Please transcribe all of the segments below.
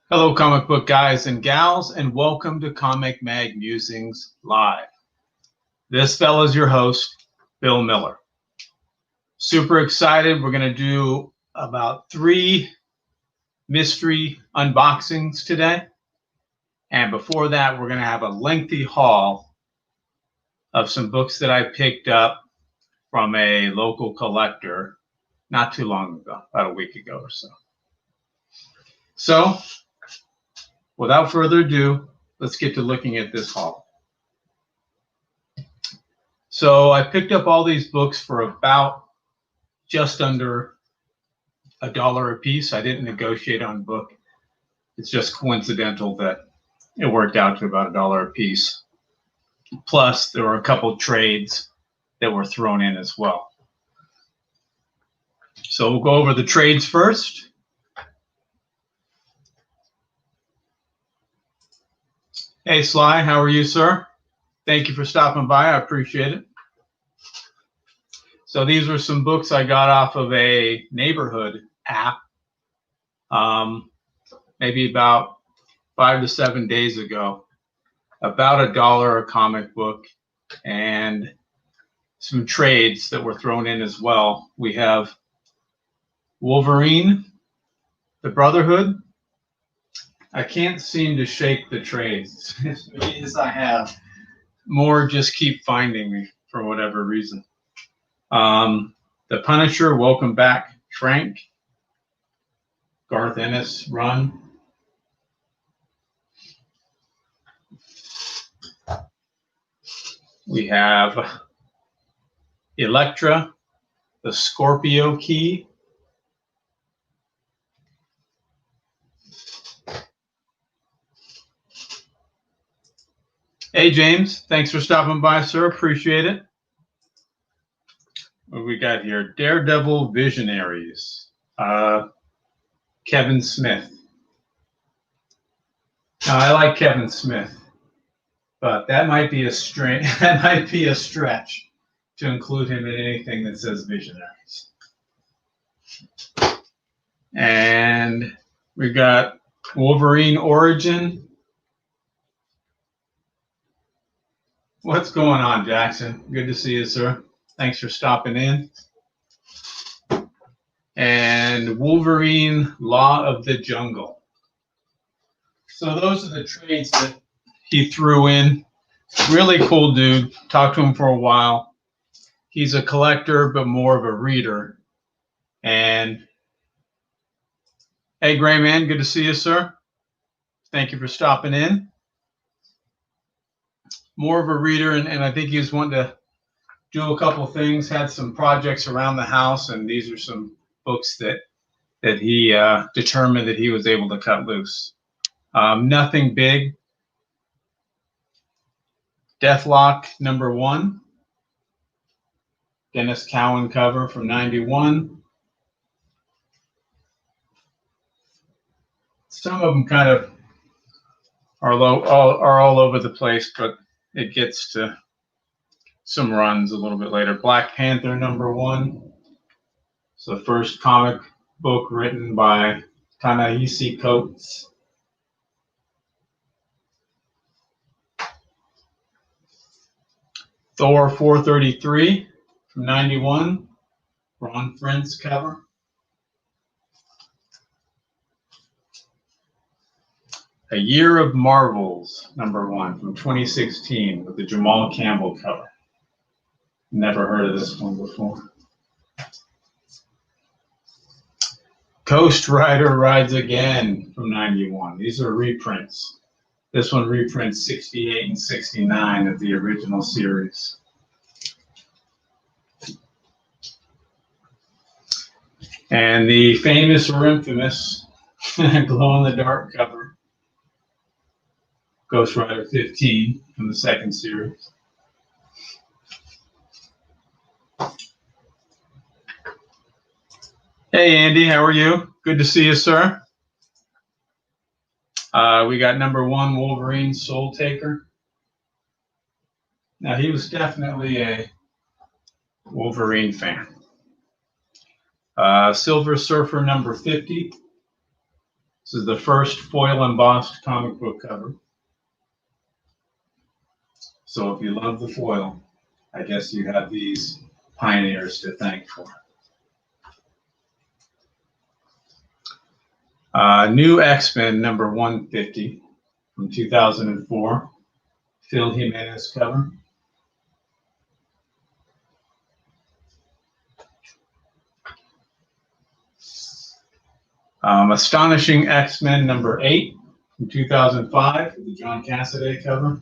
Hello, comic book guys and gals, and welcome to Comic Mag Musings Live. This fella's your host, Bill Miller. Super excited. We're going to do about 3 mystery unboxings today. And before that, we're going to have a lengthy haul of some books that I picked up from a local collector not too long ago, about a week ago or so. So, without further ado, let's get to looking at this haul. So I picked up all these books for about just under $1 a piece. I didn't negotiate on book. It's just coincidental that it worked out to about $1 a piece. Plus, there were a couple trades that were thrown in as well. So we'll go over the trades first. Hey, Sly, how are you, sir? Thank you for stopping by. I appreciate it. So these were some books I got off of a neighborhood app, maybe about 5 to 7 days ago. About $1 a comic book, and some trades that were thrown in as well. We have Wolverine, the Brotherhood. I can't seem to shake the trades. Yes, I have. More just keep finding me for whatever reason. The Punisher, Welcome Back, Frank. Garth Ennis run. We have Elektra, the Scorpio Key. Hey, James. Thanks for stopping by, sir. Appreciate it. What we got here? Daredevil Visionaries. Kevin Smith. Now, I like Kevin Smith, but that might be a stretch to include him in anything that says Visionaries. And we got Wolverine Origin. What's going on, Jackson? Good to see you, sir. Thanks for stopping in. And Wolverine Law of the Jungle. So those are the trades that he threw in. Really cool dude. Talked to him for a while. He's a collector, but more of a reader. And hey, Gray Man, good to see you, sir. Thank you for stopping in. More of a reader, and I think he was wanting to do a couple things, had some projects around the house, and these are some books that he determined that he was able to cut loose. Nothing big. Deathlock #1. Dennis Cowan cover from '91. Some of them kind of are all over the place, but it gets to some runs a little bit later. Black Panther #1. It's the first comic book written by Ta-Nehisi Coates. Thor 433 from '91. Ron Friend's cover. A Year of Marvels #1 from 2016 with the Jamal Campbell cover. Never heard of this one before. Ghost Rider Rides Again from '91. These are reprints. This one reprints 68 and 69 of the original series. And the famous or infamous glow-in-the-dark cover. Ghost Rider 15 from the second series. Hey, Andy, how are you? Good to see you, sir. We got #1 Wolverine Soul Taker. Now, he was definitely a Wolverine fan. Silver Surfer #50. This is the first foil embossed comic book cover. So if you love the foil, I guess you have these pioneers to thank for it. New X-Men number 150 from 2004. Phil Jimenez cover. Astonishing X-Men number 8 from 2005, the John Cassaday cover.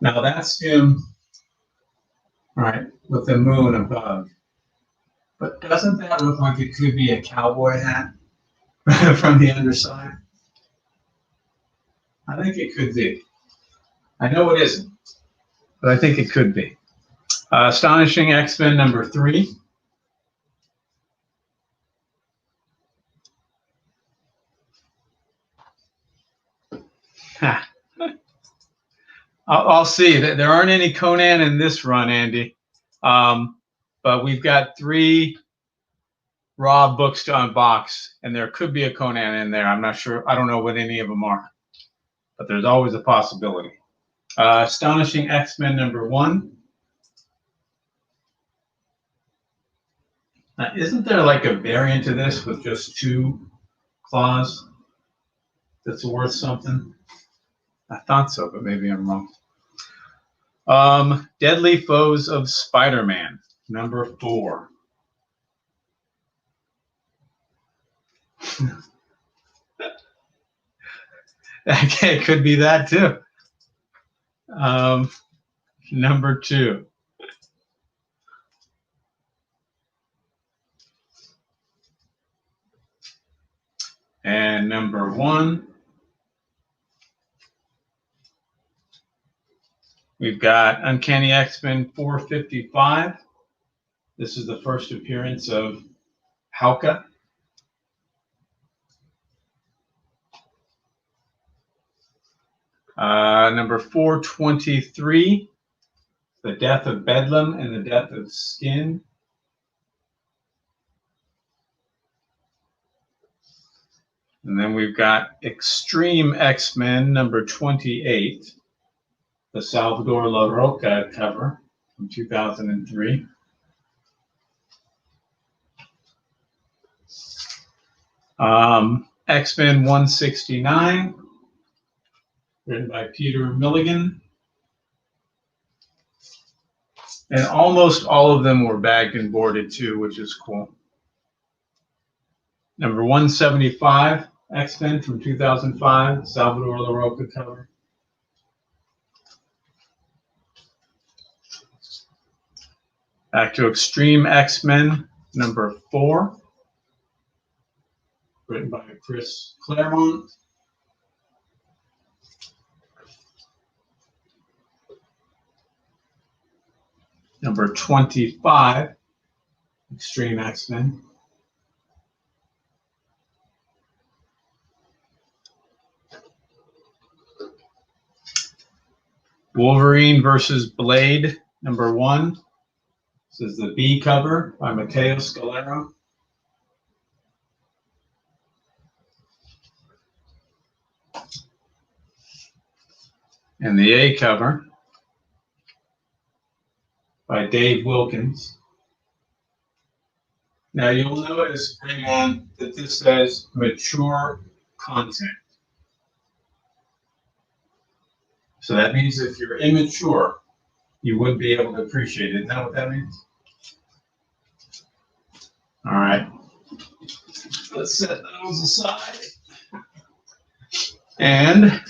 Now that's him, right, with the moon above. But doesn't that look like it could be a cowboy hat from the underside? I think it could be. I know it isn't, but I think it could be. Astonishing X-Men number 3. I'll see. There aren't any Conan in this run, Andy. But we've got 3 raw books to unbox, and there could be a Conan in there. I'm not sure. I don't know what any of them are, but there's always a possibility. Astonishing X-Men number 1. Now, isn't there like a variant of this with just 2 claws that's worth something? I thought so, but maybe I'm wrong. Deadly Foes of Spider-Man, number 4. Okay, it could be that too. Number 2. And number 1. We've got Uncanny X-Men 455. This is the first appearance of Hauka. Number 423, The Death of Bedlam and the Death of Skin. And then we've got Extreme X-Men number 28, the Salvador La Roca cover from 2003. X-Men 169, written by Peter Milligan. And almost all of them were bagged and boarded too, which is cool. Number 175, X-Men from 2005, Salvador La Roca cover. Back to Extreme X-Men, number 4, written by Chris Claremont. Number 25, Extreme X-Men. Wolverine versus Blade, number 1. This is the B cover by Matteo Scalera. And the A cover by Dave Wilkins. Now you'll notice, hang on, that this says mature content. So that means if you're immature, you wouldn't be able to appreciate it. Isn't that what that means? All right. Let's set those aside. And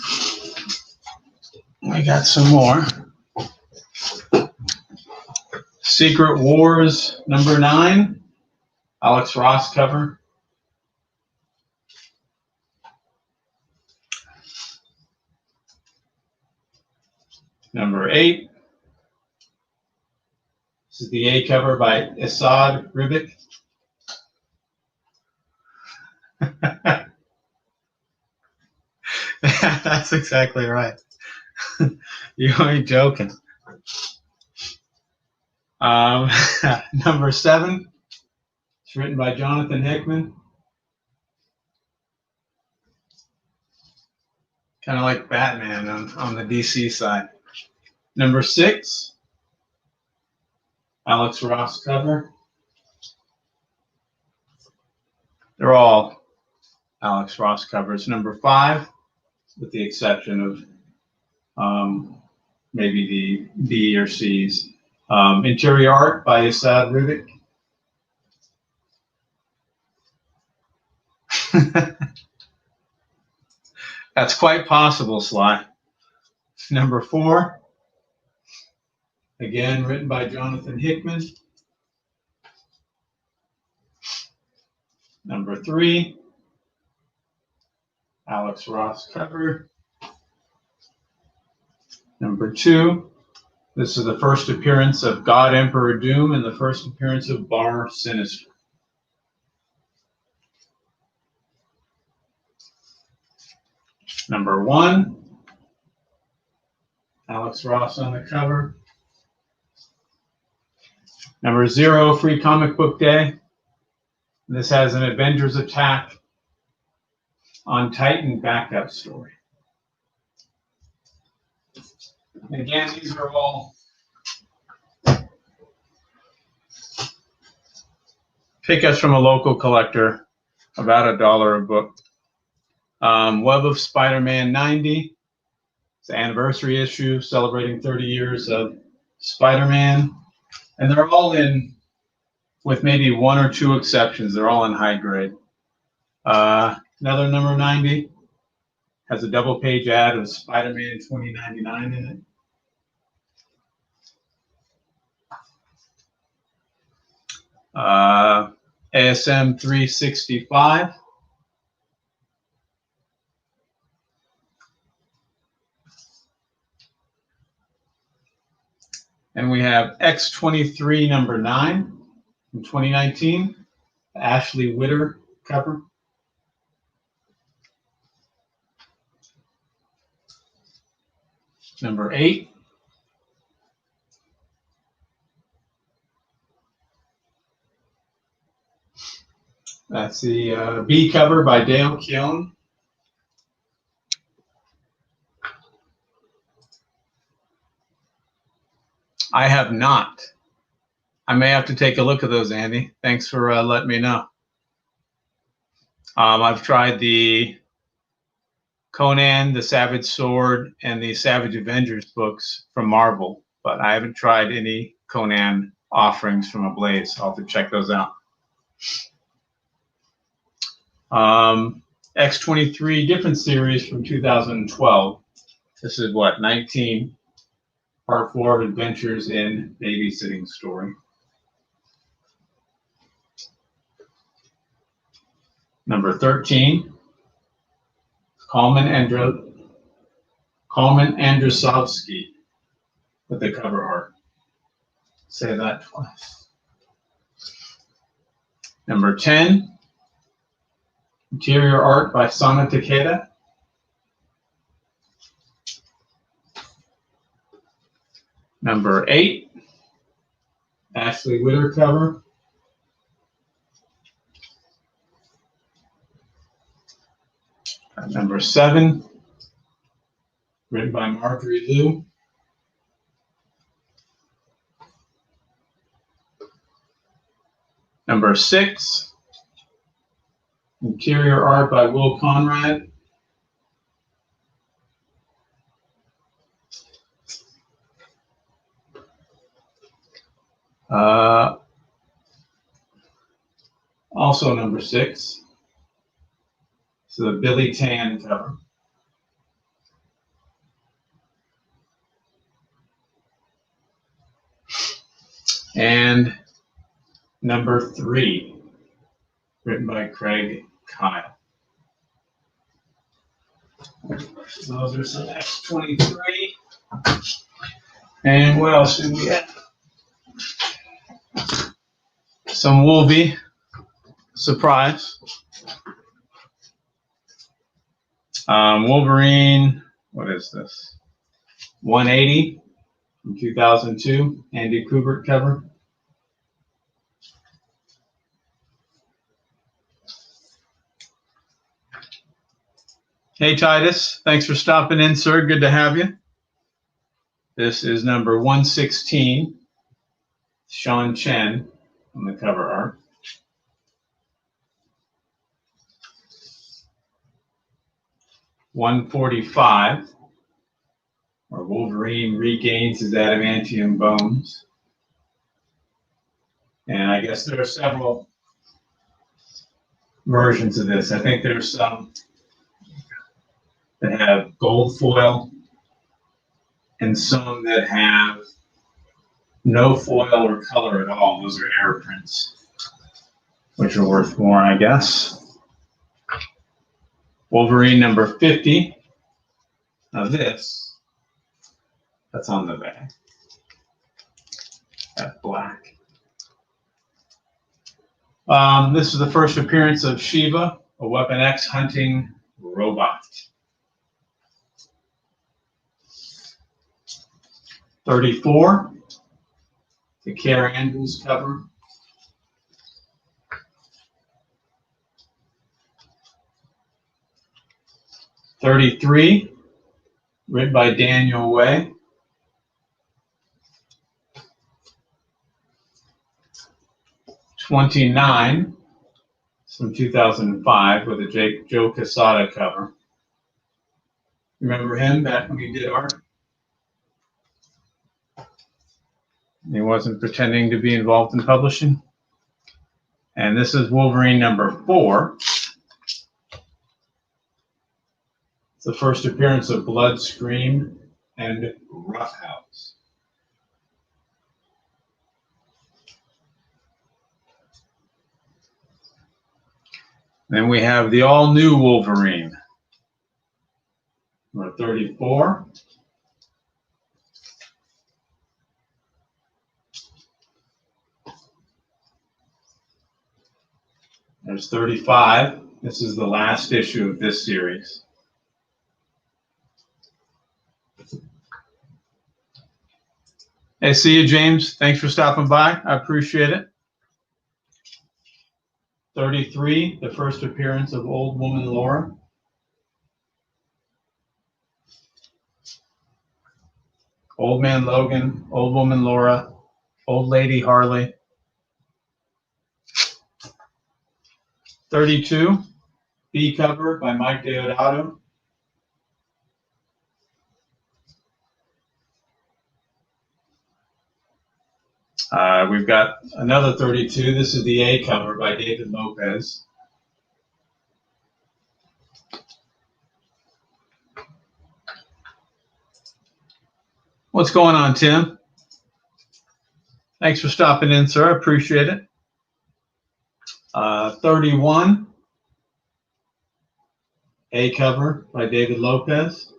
we got some more. Secret Wars number 9, Alex Ross cover. Number 8. This is the A cover by Esad Ribic. That's exactly right. You ain't joking. Number 7, It's written by Jonathan Hickman. Kind of like Batman on the DC side. Number 6, Alex Ross cover. They're all Alex Ross covers. Number 5, with the exception of maybe the B or C's. Interior art by Asad Rivik. That's quite possible, Sly. Number 4, again written by Jonathan Hickman. Number 3, Alex Ross cover. Number 2, this is the first appearance of God Emperor Doom and the first appearance of Bar Sinister. Number 1, Alex Ross on the cover. Number 0, Free Comic Book Day. This has an Avengers attack on Titan backup story. Again, these are all pickups from a local collector, about $1 a book. Web of Spider-Man 90. It's the anniversary issue celebrating 30 years of Spider-Man. And they're all in, with maybe 1 or 2 exceptions, they're all in high grade. Another number 90 has a double page ad of Spider-Man 2099 in it. ASM 365. And we have X23 number 9 from 2019, Ashley Witter cover. Number 8. That's the B cover by Dale Keown. I have not. I may have to take a look at those, Andy. Thanks for letting me know. I've tried the Conan, the Savage Sword, and the Savage Avengers books from Marvel, but I haven't tried any Conan offerings from Ablaze. I'll have to check those out. X23 different series from 2012. This is what, 19? Part 4 of Adventures in Babysitting Story. Number 13, Kalman Andrzejowski with the cover art. Say that twice. Number 10, interior art by Sana Takeda. Number 8, Ashley Witter cover. Number 7, written by Marjorie Liu. Number 6, interior art by Will Conrad. Also number 6. So the Billy Tan cover. And number 3, written by Craig Kyle. Those are some X23. And what else did we have? Some Wolvie. Surprise. Wolverine, what is this? 180 from 2002, Andy Kubert cover. Hey, Titus. Thanks for stopping in, sir. Good to have you. This is number 116, Sean Chen on the cover art. $145, where Wolverine regains his adamantium bones. And I guess there are several versions of this. I think there's some that have gold foil and some that have no foil or color at all. Those are air prints, which are worth more, I guess. Wolverine number 50. Now this, that's on the back. That's black. This is the first appearance of Shiva, a Weapon X hunting robot. 34, the Care Andrews cover. 33, written by Daniel Way. 29, from 2005, with a Joe Quesada cover. Remember him back when he did art? He wasn't pretending to be involved in publishing. And this is Wolverine number 4. It's the first appearance of Blood Scream and Roughhouse. Then we have the all-new Wolverine, number 34. There's 35. This is the last issue of this series. Hey, see you, James. Thanks for stopping by. I appreciate it. 33, the first appearance of Old Woman Laura. Old Man Logan, Old Woman Laura, Old Lady Harley. 32, B cover by Mike Deodato. We've got another 32. This is the A cover by David Lopez. What's going on, Tim? Thanks for stopping in, sir. I appreciate it. 31, A cover by David Lopez.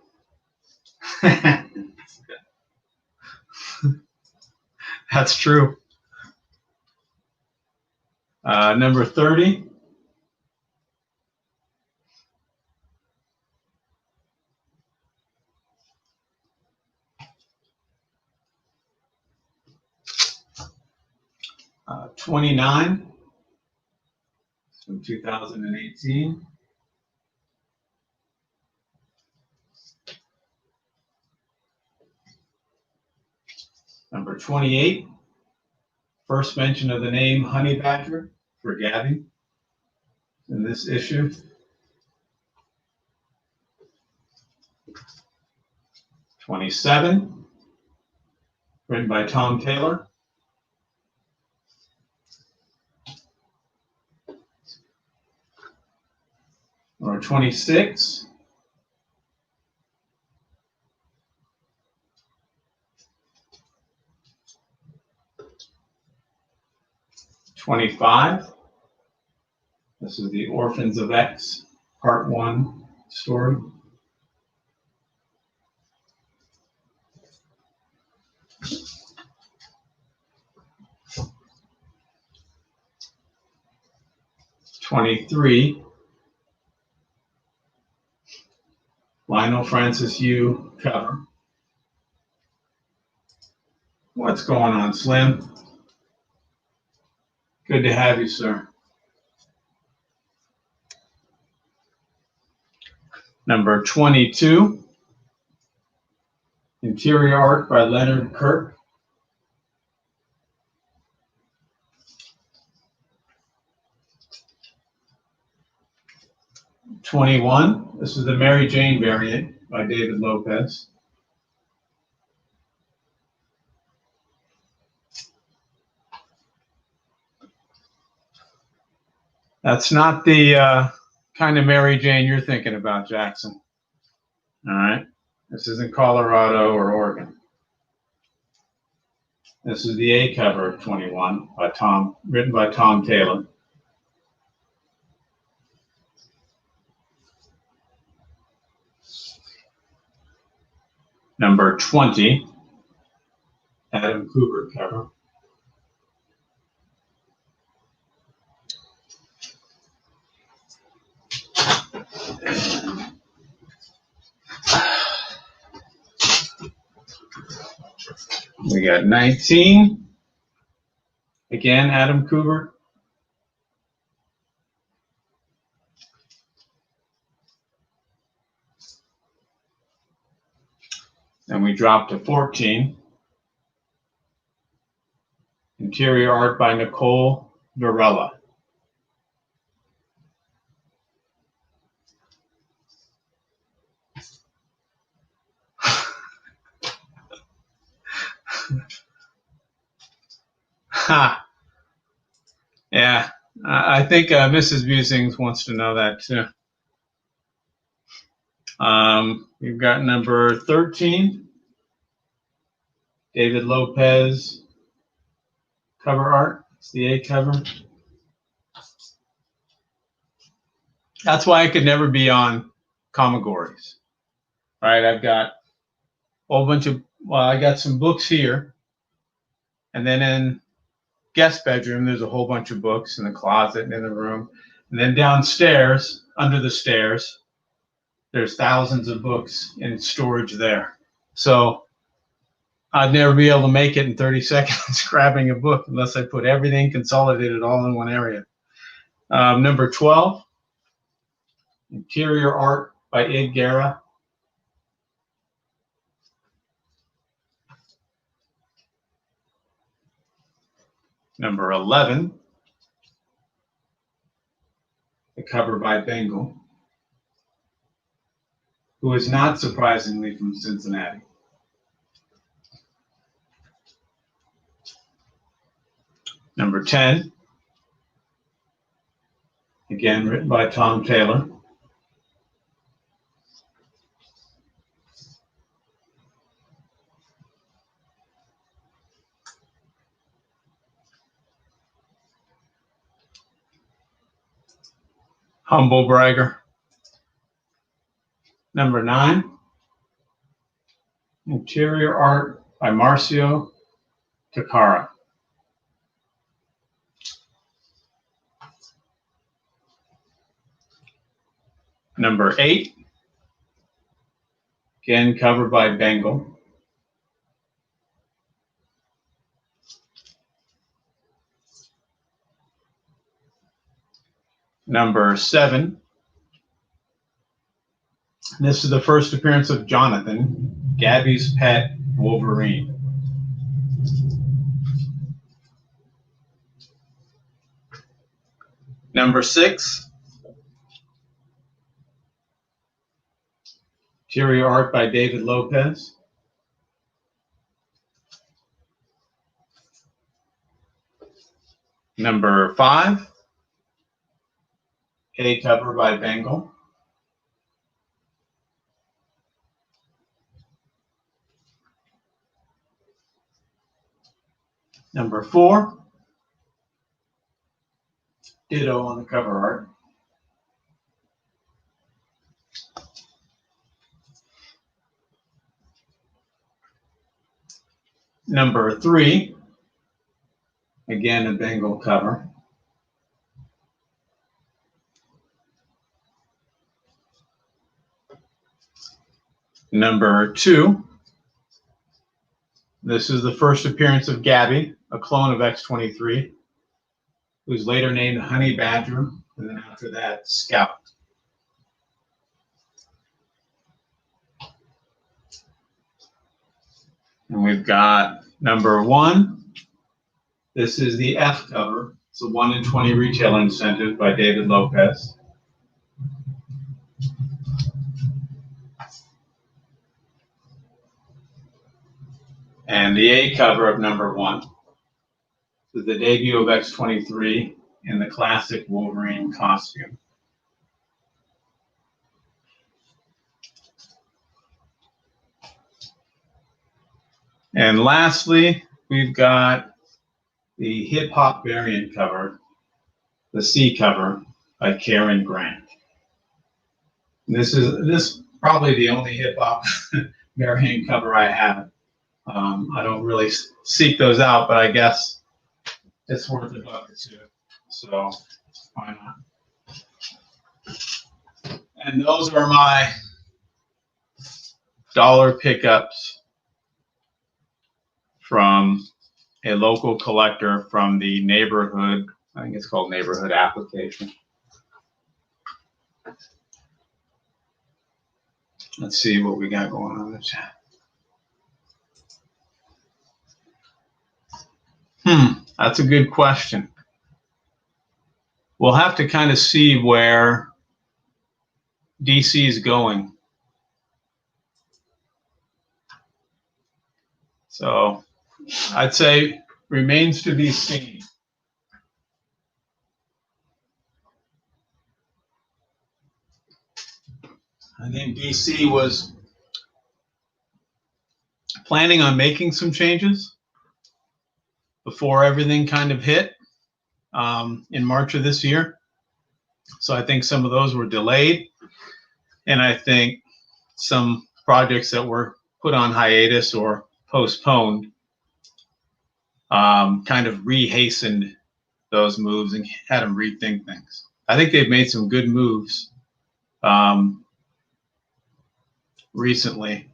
That's true. Number 30. Uh, 29 from 2018. Number 28. First mention of the name Honey Badger for Gabby in this issue. '27, written by Tom Taylor. Number 26. '25. This is the Orphans of X, Part 1 story. '23. Lionel Francis Yu cover. What's going on, Slim? Good to have you, sir. Number 22, interior art by Leonard Kirk. '21, this is the Mary Jane variant by David Lopez. That's not the kind of Mary Jane you're thinking about, Jackson. All right, this isn't Colorado or Oregon. This is the A cover of 21 by written by Tom Taylor. Number 20, Adam Kubert cover. We got 19, again, Adam Kubert. Then we drop to 14, interior art by Nicole Varela. Ha! Yeah, I think Mrs. Busings wants to know that too. We've got number 13, David Lopez cover art. It's the A cover. That's why I could never be on Comigories. All right, I've got a whole bunch of, well, I got some books here. And then in guest bedroom, there's a whole bunch of books in the closet and in the room. And then downstairs, under the stairs, there's thousands of books in storage there. So I'd never be able to make it in 30 seconds grabbing a book unless I put everything consolidated all in one area. Number 12, interior art by Ed Guerra. Number 11, the cover by Bengal, who is not surprisingly from Cincinnati. Number 10, again written by Tom Taylor. Humble bragger. Number 9, interior art by Marcio Takara. Number 8, again covered by Bengal. Number 7, this is the first appearance of Jonathan, Gabby's pet Wolverine. Number 6, interior art by David Lopez. Number 5, A cover by Bengal. Number 4, ditto on the cover art. Number 3, again a Bengal cover. Number 2, this is the first appearance of Gabby, a clone of X-23, who's later named Honey Badger, and then after that, Scout. And we've got number 1. This is the F cover. It's a 1 in 20 retail incentive by David Lopez. And the A cover of number 1 is the debut of X-23 in the classic Wolverine costume. And lastly, we've got the hip hop variant cover, the C cover by Karen Grant. And this is probably the only hip hop variant cover I have. I don't really seek those out, but I guess it's worth $1 or $2. So why not? And those are my dollar pickups from a local collector from the neighborhood, I think it's called neighborhood application. Let's see what we got going on in the chat. That's a good question. We'll have to kind of see where DC is going. So I'd say remains to be seen. I think DC was planning on making some changes before everything kind of hit in March of this year. So I think some of those were delayed. And I think some projects that were put on hiatus or postponed kind of rehastened those moves and had them rethink things. I think they've made some good moves recently.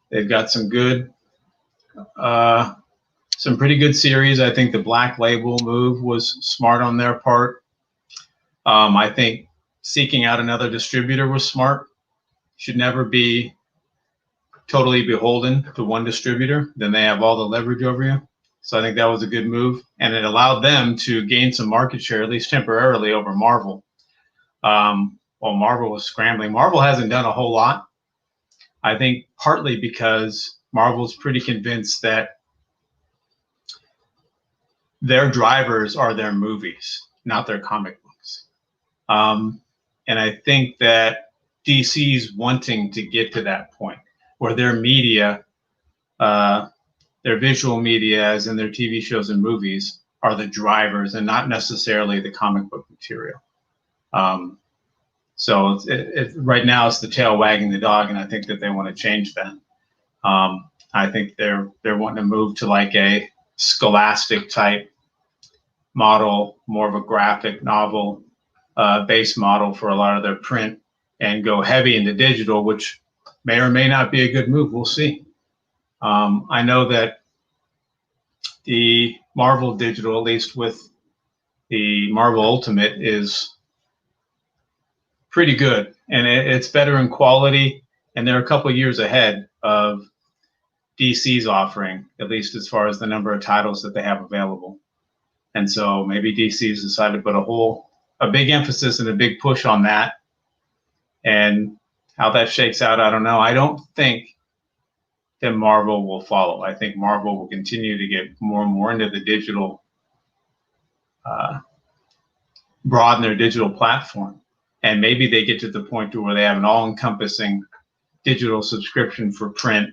They've got some good, some pretty good series. I think the Black Label move was smart on their part. I think seeking out another distributor was smart. Should never be totally beholden to one distributor. Then they have all the leverage over you. So I think that was a good move. And it allowed them to gain some market share, at least temporarily, over Marvel. While Marvel was scrambling. Marvel hasn't done a whole lot. I think partly because Marvel's pretty convinced that their drivers are their movies, not their comic books. And I think that DC's wanting to get to that point where their media, their visual media, as in their TV shows and movies, are the drivers and not necessarily the comic book material. So right now it's the tail wagging the dog, and I think that they want to change that. I think they're wanting to move to like a Scholastic type model, more of a graphic novel base model for a lot of their print, and go heavy into digital, which may or may not be a good move. We'll see. I know that the Marvel digital, at least with the Marvel Ultimate, is pretty good, and it's better in quality, and they're a couple of years ahead of DC's offering, at least as far as the number of titles that they have available. And so maybe DC's decided to put a big emphasis and a big push on that. And how that shakes out, I don't know. I don't think that Marvel will follow. I think Marvel will continue to get more and more into the digital, broaden their digital platform. And maybe they get to the point where they have an all-encompassing digital subscription for print,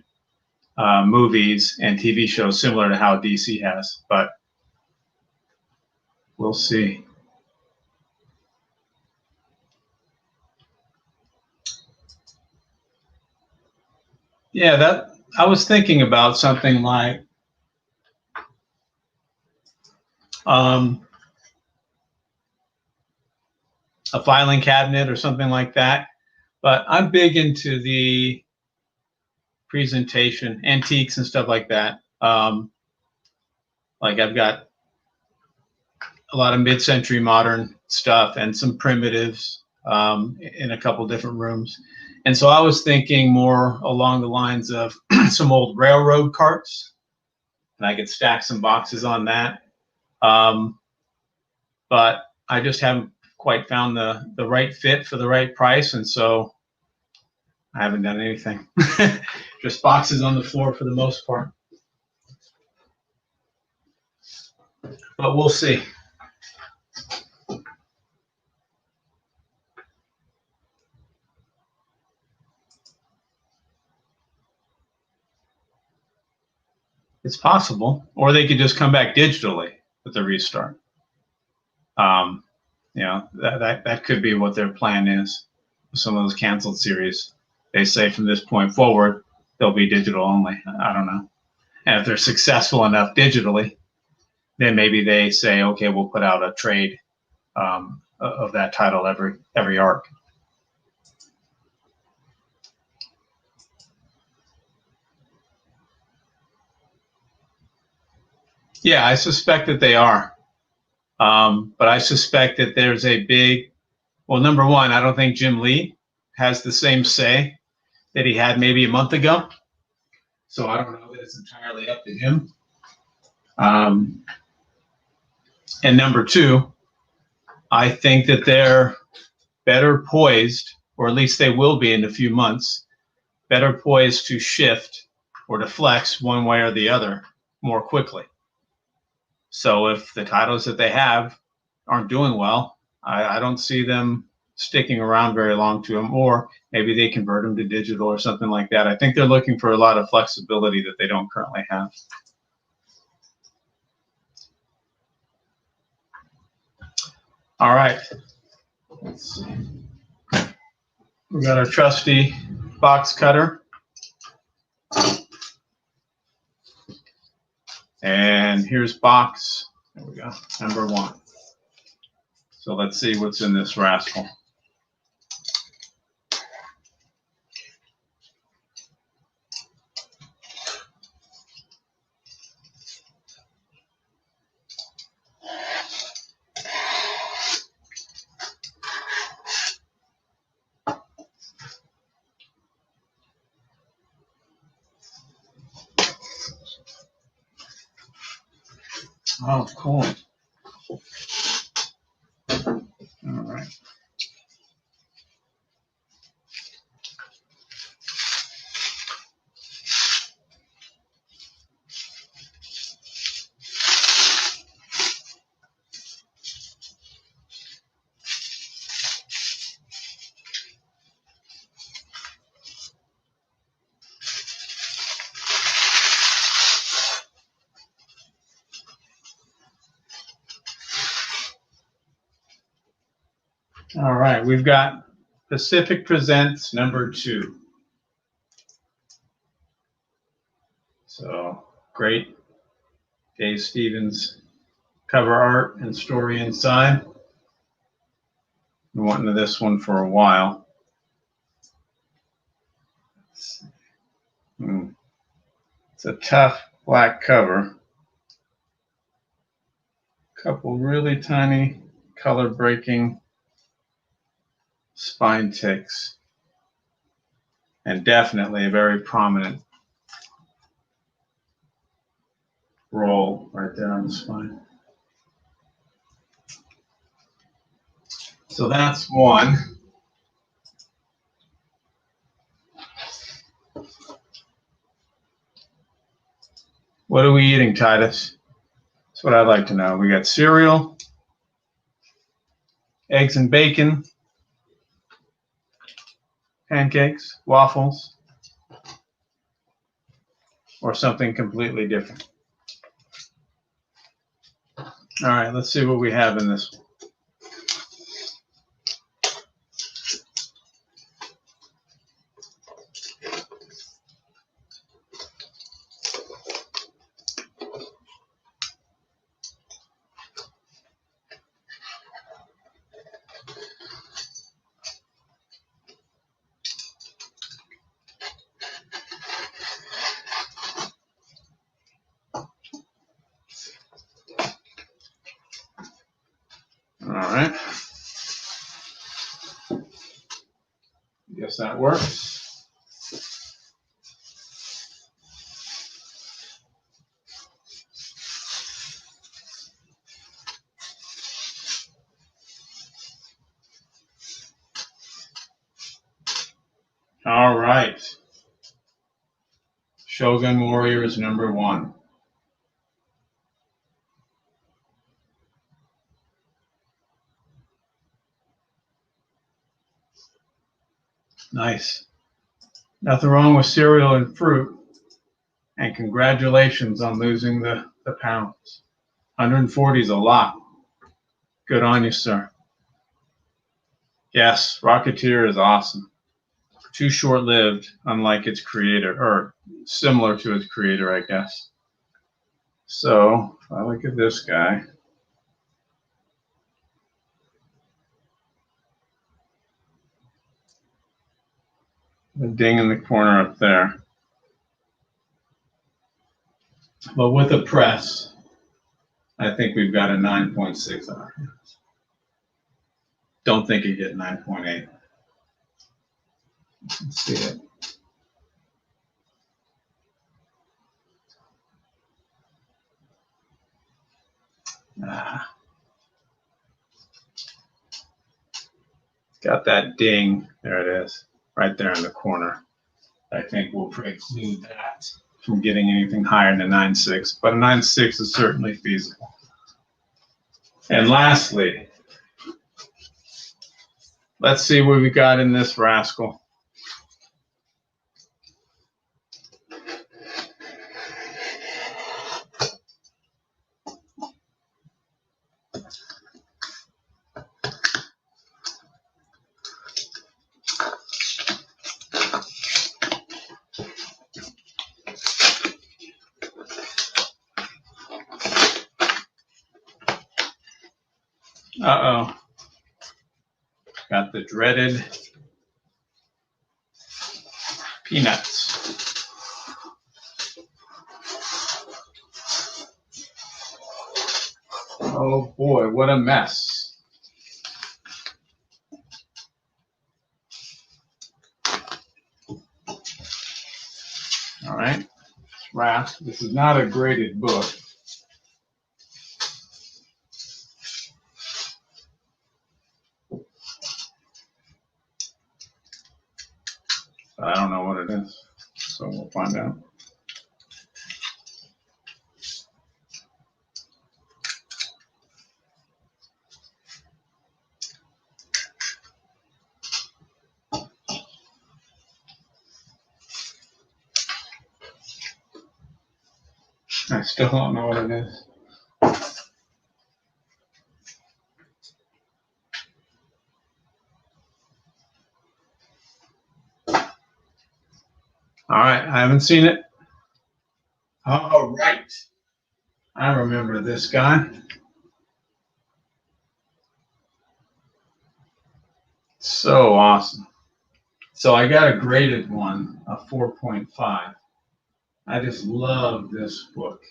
movies, and TV shows, similar to how DC has. But we'll see. Yeah, I was thinking about something like a filing cabinet or something like that. But I'm big into the presentation, antiques and stuff like that. Like I've got a lot of mid-century modern stuff and some primitives in a couple different rooms. And so I was thinking more along the lines of some old railroad carts, and I could stack some boxes on that. But I just haven't quite found the right fit for the right price, and so I haven't done anything. Just boxes on the floor for the most part. But we'll see. It's possible, or they could just come back digitally with the restart. You know, that could be what their plan is. Some of those canceled series, they say from this point forward, they'll be digital only. I don't know. And if they're successful enough digitally, then maybe they say, okay, we'll put out a trade of that title every arc. Yeah, I suspect that they are. But I suspect that there's a big, well, number one, I don't think Jim Lee has the same say that he had maybe a month ago. So I don't know that it's entirely up to him. And number two, I think that they're better poised, or at least they will be in a few months, better poised to shift or to flex one way or the other more quickly. So if the titles that they have aren't doing well, I don't see them sticking around very long to them, or maybe they convert them to digital or something like that. I think they're looking for a lot of flexibility that they don't currently have. All right. Let's see. We got our trusty box cutter. And here's box, there we go, number one. So let's see what's in this rascal. Oh, cool. All right. All right, we've got Pacific Presents number 2. So great Dave Stevens cover art and story inside. Been wanting this one for a while. It's a tough black cover. Couple really tiny color breaking spine ticks, and definitely a very prominent roll right there on the spine. So that's one. What are we eating, Titus? That's what I'd like to know. We got cereal, eggs and bacon, pancakes, waffles, or something completely different. All right, let's see what we have in this one. All right. guess that works. All right. Shogun Warriors #1. Nice. Nothing wrong with cereal and fruit. And congratulations on losing the pounds. 140 is a lot. Good on you, sir. Yes, Rocketeer is awesome. Too short-lived, unlike its creator, or similar to its creator, I guess. So, if I look at this guy, the ding in the corner up there. But with a press, I think we've got a 9.6 on our hands. Don't think it hit 9.8. Let's see it. Got that ding. There it is, right there in the corner. I think we'll preclude that from getting anything higher than 9.6, but a 9.6 is certainly feasible. And lastly, let's see what we got in this rascal. Uh-oh. Got the dreaded peanuts. Oh boy, what a mess. All right, wrap. This is not a graded book. I don't know what it is, so we'll find out. I still don't know what it is. All right, I haven't seen it. All right. I remember this guy. So awesome. So I got a graded one, a 4.5. I just love this book.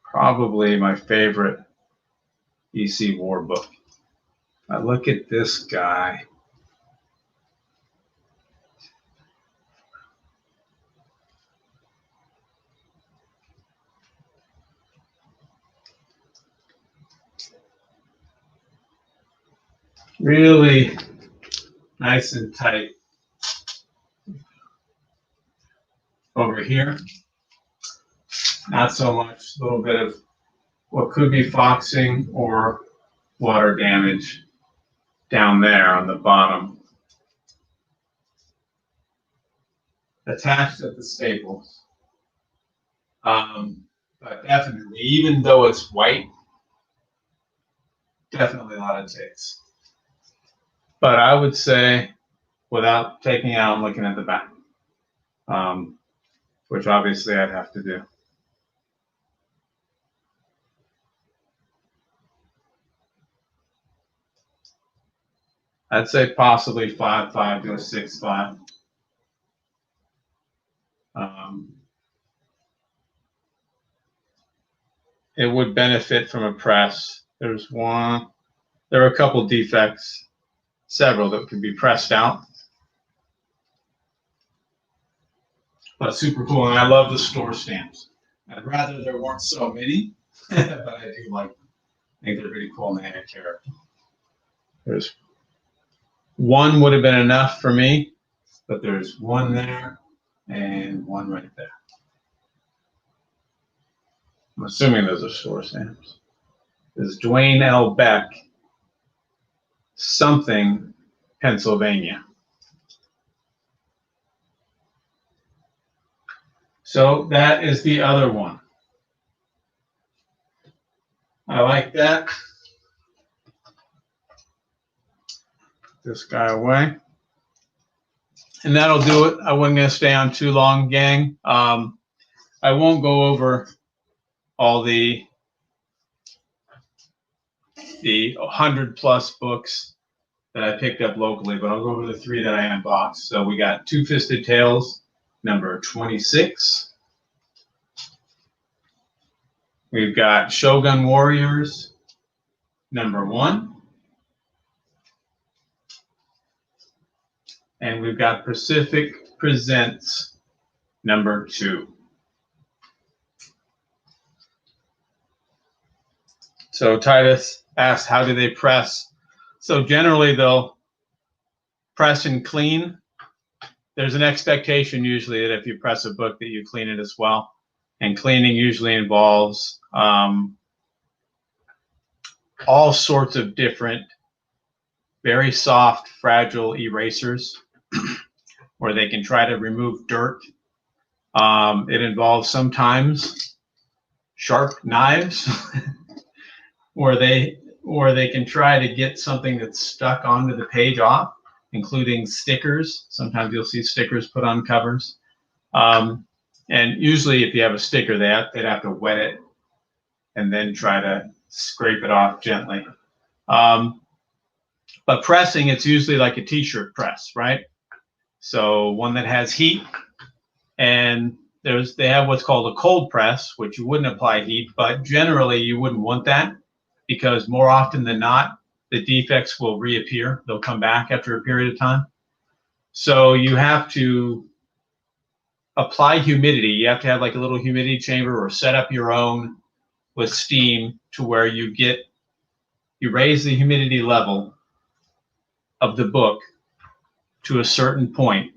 Probably my favorite EC War book. I look at this guy. Really nice and tight over here. Not so much, a little bit of what could be foxing or water damage down there on the bottom. Attached at the staples. But definitely, even though it's white, definitely a lot of ticks. But I would say, without taking out and looking at the back, which obviously I'd have to do. I'd say possibly 5.5 to a 6.5. It would benefit from a press. There are a couple defects several that could be pressed out. But super cool, and I love the store stamps. I'd rather there weren't so many, but I do like them. I think they're pretty cool and they add character. There's one would have been enough for me, but there's one there and one right there. I'm assuming those are store stamps. This is Dwayne L. Beck, something, Pennsylvania. So that is the other one. I like that. This guy away. And that'll do it. I wasn't going to stay on too long, gang. I won't go over all the 100+ books that I picked up locally, but I'll go over the 3 that I unboxed. So we got Two-Fisted Tales, number 26. We've got Shogun Warriors, number 1. And we've got Pacific Presents, number 2. So Titus asked, how do they press? So generally they'll press and clean. There's an expectation usually that if you press a book that you clean it as well. And cleaning usually involves all sorts of different, very soft, fragile erasers where they can try to remove dirt. It involves sometimes sharp knives where they can try to get something that's stuck onto the page off, including stickers. Sometimes you'll see stickers put on covers. And usually if you have a sticker, they'd have to wet it and then try to scrape it off gently. But pressing, it's usually like a t-shirt press, right? So one that has heat, and they have what's called a cold press, which you wouldn't apply heat, but generally you wouldn't want that because more often than not, the defects will reappear. They'll come back after a period of time. So you have to apply humidity. You have to have like a little humidity chamber or set up your own with steam to where you raise the humidity level of the book to a certain point,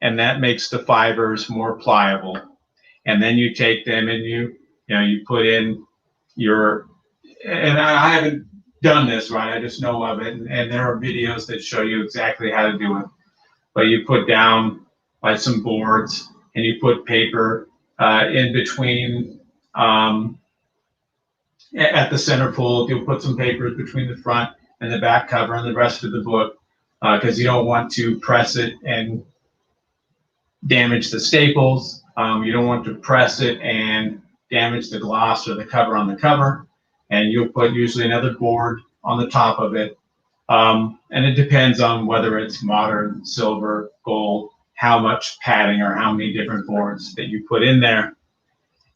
and that makes the fibers more pliable. And then you take them and you put in your, and I haven't done this, right? I just know of it, and there are videos that show you exactly how to do it. But you put down like some boards and you put paper in between at the center fold. You'll put some papers between the front and the back cover and the rest of the book because you don't want to press it and damage the staples. You don't want to press it and damage the gloss or the cover on the cover. And you'll put usually another board on the top of it. And it depends on whether it's modern, silver, gold, how much padding or how many different boards that you put in there.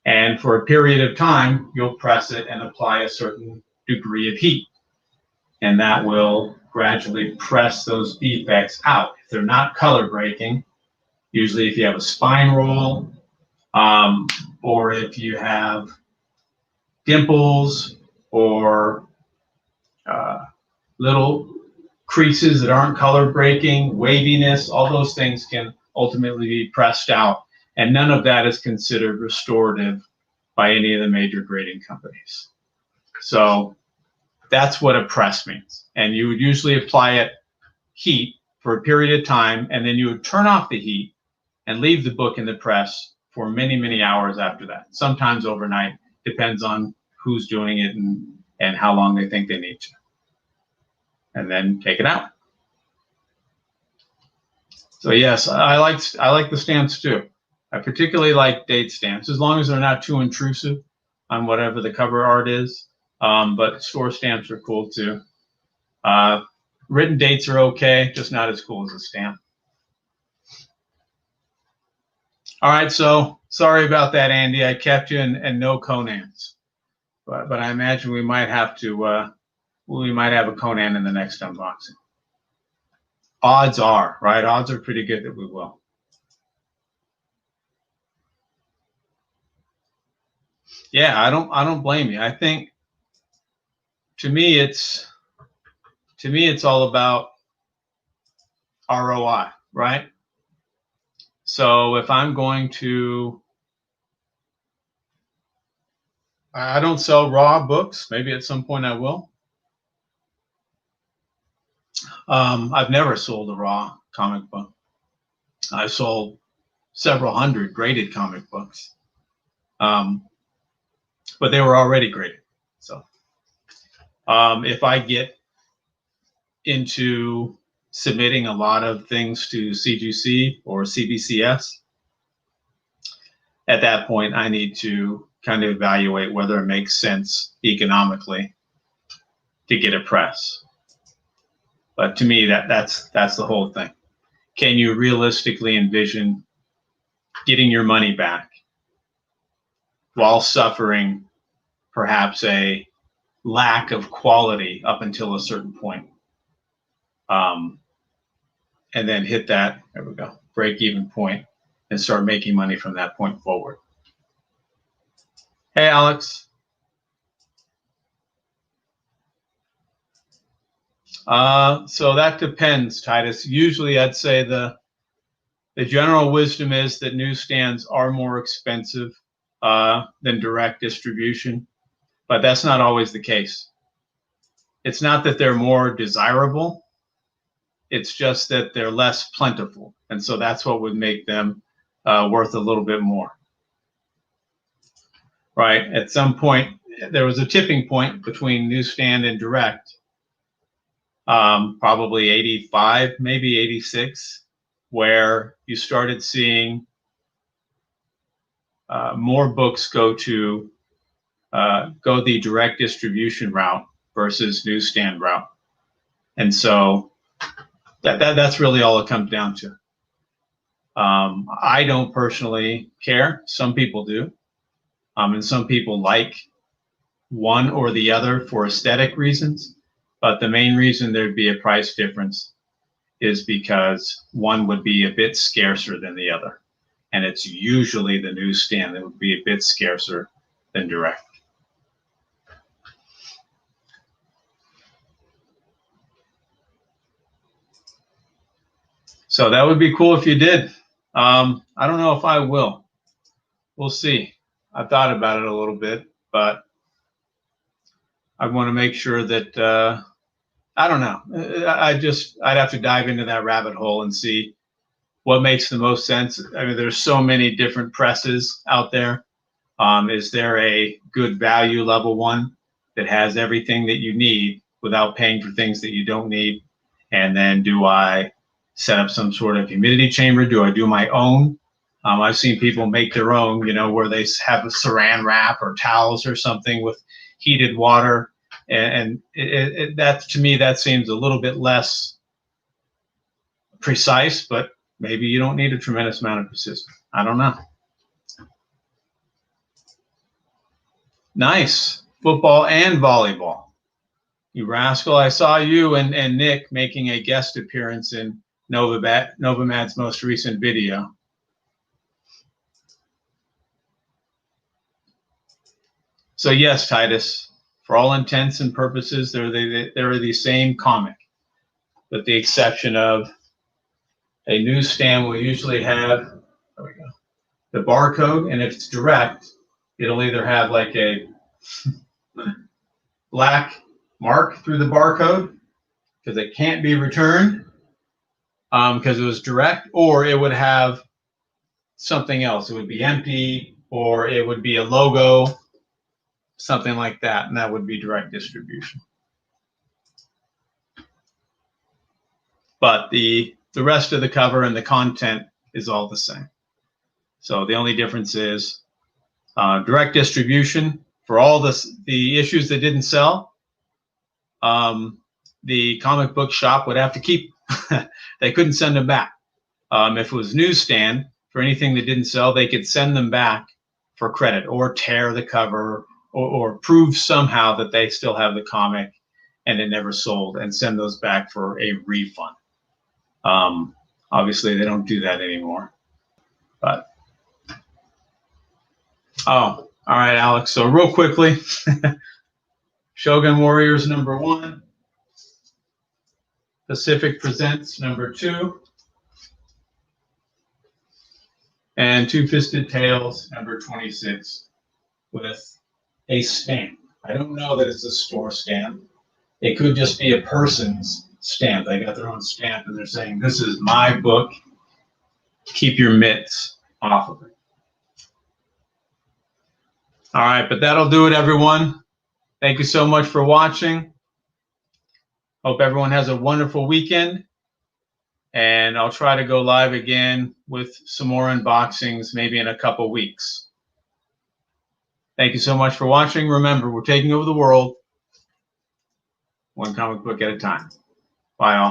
And for a period of time, you'll press it and apply a certain degree of heat. And that will gradually press those defects out. If they're not color breaking, usually if you have a spine roll, or if you have dimples or little creases that aren't color breaking, waviness, all those things can ultimately be pressed out. And none of that is considered restorative by any of the major grading companies. So that's what a press means. And you would usually apply it heat for a period of time, and then you would turn off the heat and leave the book in the press for many, many hours after that. Sometimes overnight, depends on who's doing it and how long they think they need to. And then take it out. So yes, I like the stamps too. I particularly like date stamps, as long as they're not too intrusive on whatever the cover art is. But store stamps are cool too. Written dates are okay, just not as cool as a stamp. All right, so sorry about that, Andy. I kept you and no Conans, but I imagine we might have to. We might have a Conan in the next unboxing. odds are, right? Odds are pretty good that we will. Yeah, I don't blame you. I think to me it's all about ROI, right? So if I'm going to, I don't sell raw books. Maybe at some point I will. I've never sold a raw comic book. I've sold several hundred graded comic books, but they were already graded. So if I get into submitting a lot of things to CGC or CBCS, at that point I need to kind of evaluate whether it makes sense economically to get a press. But to me, that's the whole thing. Can you realistically envision getting your money back while suffering perhaps a lack of quality up until a certain point? And then hit that, there we go, break-even point and start making money from that point forward. Hey, Alex. So that depends, Titus. Usually I'd say the general wisdom is that newsstands are more expensive than direct distribution, but that's not always the case. It's not that they're more desirable. It's just that they're less plentiful. And so that's what would make them worth a little bit more. Right? At some point, there was a tipping point between newsstand and direct, probably 85, maybe 86, where you started seeing more books go the direct distribution route versus newsstand route. And so that's really all it comes down to. I don't personally care. Some people do. And some people like one or the other for aesthetic reasons. But the main reason there'd be a price difference is because one would be a bit scarcer than the other. And it's usually the newsstand that would be a bit scarcer than direct. So that would be cool if you did. I don't know if I will. We'll see. I thought about it a little bit, but I want to make sure that I don't know. I'd have to dive into that rabbit hole and see what makes the most sense. I mean, there's so many different presses out there. Is there a good value level one that has everything that you need without paying for things that you don't need? And then do I set up some sort of humidity chamber? Do I do my own? I've seen people make their own, where they have a saran wrap or towels or something with heated water. And that, to me, that seems a little bit less precise, but maybe you don't need a tremendous amount of precision. I don't know. Nice. Football and volleyball. You rascal. I saw you and Nick making a guest appearance in Novamad's most recent video. So yes, Titus, for all intents and purposes, they're the same comic, with the exception of a newsstand will usually have, there we go, the barcode, and if it's direct, it'll either have like a black mark through the barcode because it can't be returned because it was direct, or it would have something else. It would be empty, or it would be a logo, something like that, and that would be direct distribution. But the rest of the cover and the content is all the same. So the only difference is direct distribution for all the issues that didn't sell. The comic book shop would have to keep. They couldn't send them back. If it was newsstand, for anything that didn't sell, they could send them back for credit or tear the cover or prove somehow that they still have the comic and it never sold and send those back for a refund. Obviously, they don't do that anymore. But all right, Alex. So real quickly, Shogun Warriors #1, Pacific Presents #2, and Two Fisted Tales #26 with a stamp. I don't know that it's a store stamp. It could just be a person's stamp. They got their own stamp and they're saying, this is my book. Keep your mitts off of it. All right, but that'll do it, everyone. Thank you so much for watching. Hope everyone has a wonderful weekend. And I'll try to go live again with some more unboxings maybe in a couple weeks. Thank you so much for watching. Remember, we're taking over the world one comic book at a time. Bye, all.